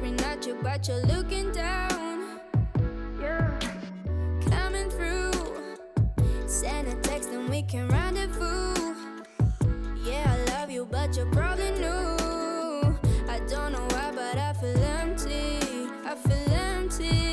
staring at you, but you're looking down. Yeah. Coming through. Send a text and we can rendezvous. Yeah, I love you, but you're probably new. I don't know why, but I feel empty. I feel empty.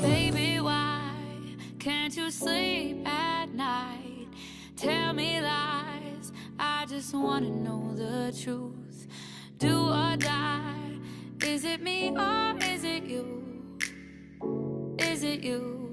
Baby, why can't you sleep at night? Tell me lies, I just wanna know the truth. Do or die, is it me or is it you? Is it you?